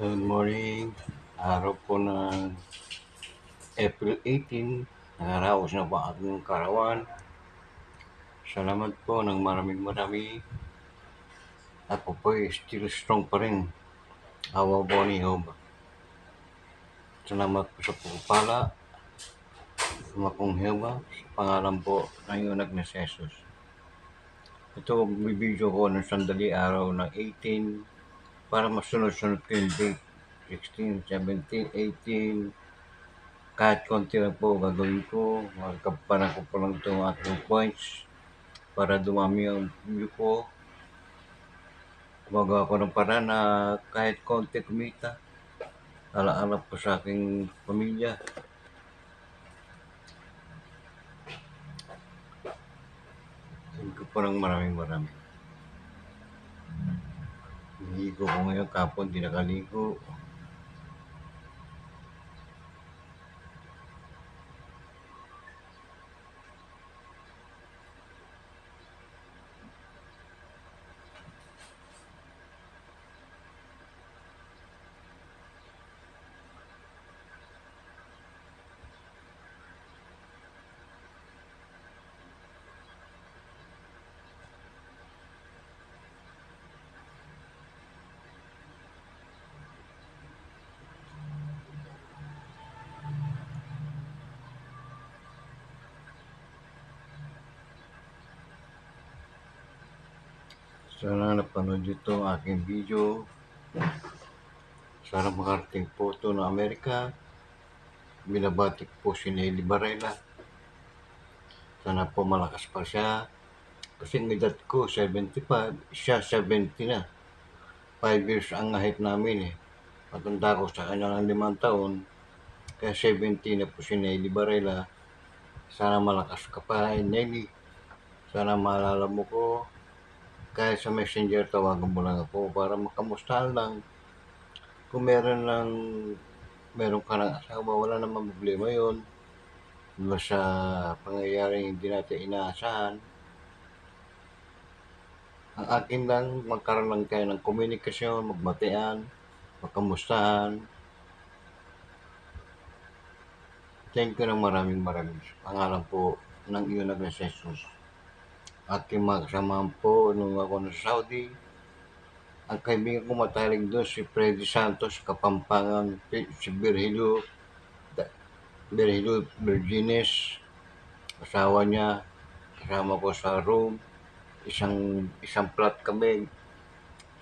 Good morning. Araw po ng April 18, nakaraos na po ang aking karawan. Salamat po ng maraming marami. Ako po ay still strong pa rin. Awa po ni Job. Salamat po sa pagpapala. Sumakong Jehovah sa pangalan po ng iyong na si Jesus. Ito, bibidyo ko ng sandali araw ng 18 para masunod-sunod ko yung date. 16, 17, 18, kahit konti lang po gagawin ko, magkaparan ko po lang itong aking points para dumami ang view ko. Gumagawa ko ng paraan na kahit konti kumita, alaala po sa aking pamilya. Thank you po ng maraming marami. Naligo ko ngayon, kapon di nakaligo. Sana napanood ito ang aking video. Sana makarating po ito ng Amerika. Binabati po si Nelly Barela. Sana po malakas pa siya. Kasi ang edad ko, 75. Siya, 70 na. 5 years ang ahit namin eh. Matanda ko sa kanya ng 5 taon. Kaya 70 na po si Nelly Barela. Sana malakas ka pa, Nelly. Sana maalala mo ko. Kahit sa messenger, tawagan mo lang ako para makamustahan lang. Kung meron ka ng asawa, wala namang problema yun. Diba sa pangyayaring hindi natin inaasahan. Ang akin lang, magkaroon lang tayo ng komunikasyon, magbatian, makamustahan. Thank you ng maraming maraming. Pangalan po ng iyon na Jesus. Aking mga kasamahan po nung ako na Saudi. Ang kaibigan ko mataling doon si Freddy Santos, Kapampangan, si Virgilio Virgines, asawa niya, kasama ko sa room, isang flat kami,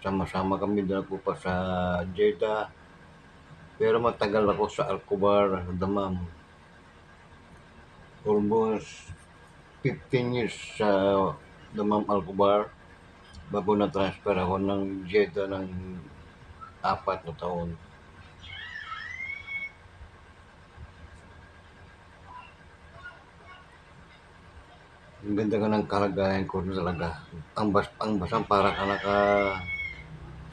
sama-sama kami doon ako pa sa Jeddah. Pero matagal ako sa Alcobar, Damam. Almost 15 years sa Damam, Alcobar. Bago na-transfer ako ng Jeddah ng 4 na taon. Ang ganda ka ng kalagayan ko talaga. Ang basang para ka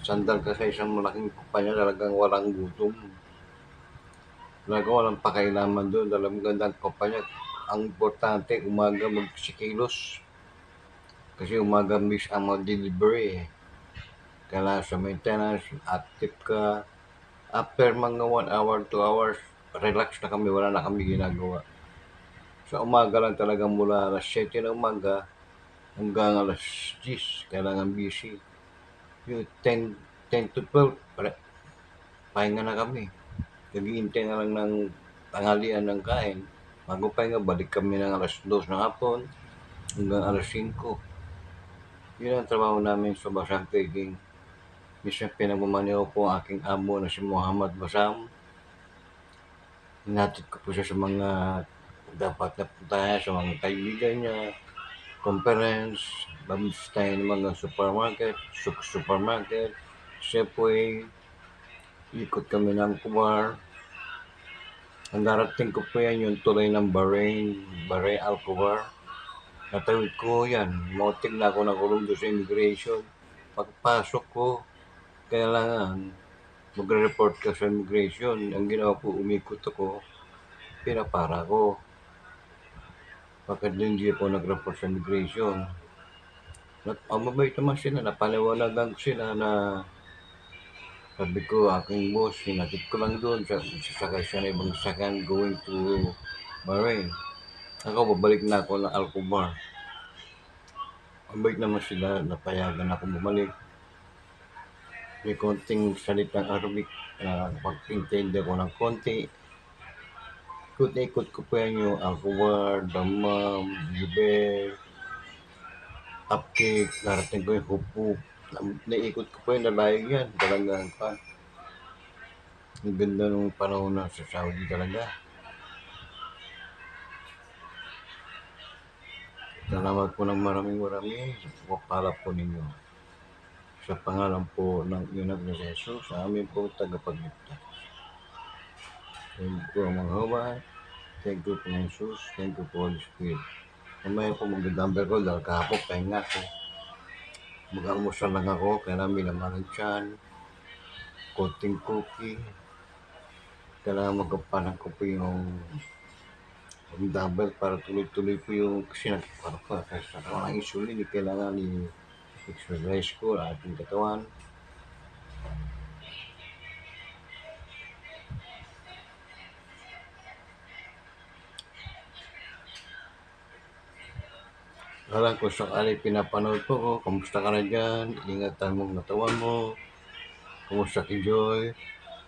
sandal ka sa isang malaking kumpanya, talagang walang gutom. Talagang walang pakailaman doon. Talagang gandang kumpanya. Ang importante, umaga magsikilos. Kasi umaga miss ang mga delivery eh. Kailangan sa maintenance, active ka. After mga 1 hour, 2 hours, relax na kami, wala na kami ginagawa. Sa umaga lang talaga mula alas 7 ng umaga hanggang alas 10, kailangan busy. Yung 10 to 12, pahinga na kami. Naghihintay na lang ng tanghalian ng kain. Bago pahinga, balik kami ng alas 2 ng hapon hanggang alas 5. Yun ang trabaho namin sa Basam Trading. Minsan pinagmamaneho po ang aking amo na si Muhammad Basam. Hinatid ko po siya sa mga dapat na puntahan, sa mga kaibigan niya, conference, babisitahin ng mga supermarket, Safeway, ikot kami ng Kubar. Ang darating ko po yan yung tulay ng Bahrain Alcobar. Natawid ko yan, motik na ako nakulong doon sa immigration. Pagpasok ko, kailangan magre-report ka sa immigration. Ang ginawa po, umikot ako, pinapara ko. Bakit hindi ako nag-report sa immigration? Mabait naman sila, napaliwanagan ko sila na Sabi ko, aking boss, hinatid ko lang doon. Sasakay siya na ibang sasakyan going to Bahrain. Ako, babalik na ako ng Alcobar. Mabait naman sila, napayagan ako bumalik. May konting salitang Arabic na pag-intindi ko ng konti. Ikot-ikot ko pa yan yung Alcobar, Dammam, Jubail, Upkick, narating ko yung Hupuk. Naikot ko pa yung lalayag yan. Talagang pa. Ang ganda nung panahon na sa Saudi talaga. Salamat po ng maraming sa pagpapalap po ninyo. Sa pangalan po ng Inag na Jesus, sa amin po tagapagligtas. Thank you po mga Hawaii. Thank you po Jesus. Thank you po Holy Spirit. Mamaya po mag-dumbbell ko dahil kahapon pahinga ko. Mag-almusal lang ako, kaya namin naman ang tiyan. Konting cookie. Kailangan magkapanan ko po yung dumbbell para tuloy-tuloy po yung kasi nagparapa. Kasi sa mga insulin, kailangan i-exercise ko ang ating katawan. Alam ko sakali pinapanood po ko, kamusta ka na dyan? Ingatan mong natawan mo. Kamusta ki Joy?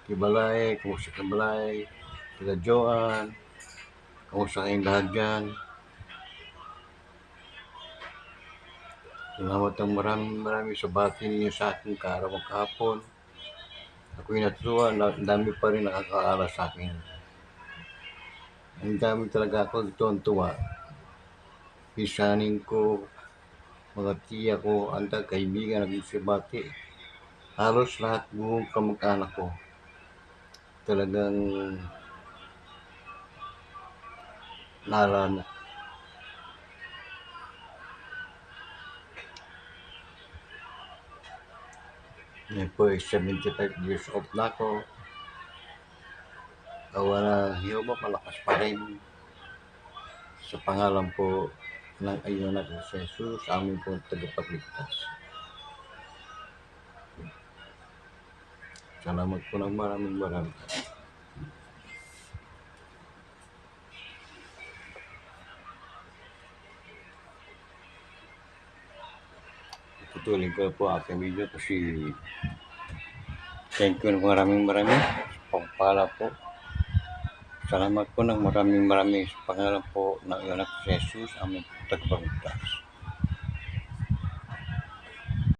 Ki Balay? Kamusta ki Balay? Kila Joan? Kamusta kayong lahat dyan? Salamat ang maraming sa bati ninyo sa akin kaaraw kahapon. Ako'y natuwa, dami pa rin nakakaala sa akin. Ang dami talaga ako tuwa. Pisanin ko, mga tiya ko, anda kaibigan, nagsibati. Halos lahat buong kamag-anak ko. Talagang naalala. Ngayon po 75 years old na ako. Awa ng Hiyoma, malakas pa rin. Sa pangalan po ng ayun anak ni Jesus, amin po tagapagligtas. Salamat po ng maraming. Tutuloy ko po aking video kasi thank you ng maraming pagpala po. Salamat po ng maraming sa pangalan po ng anak ni Jesus, amin tagapagligtas.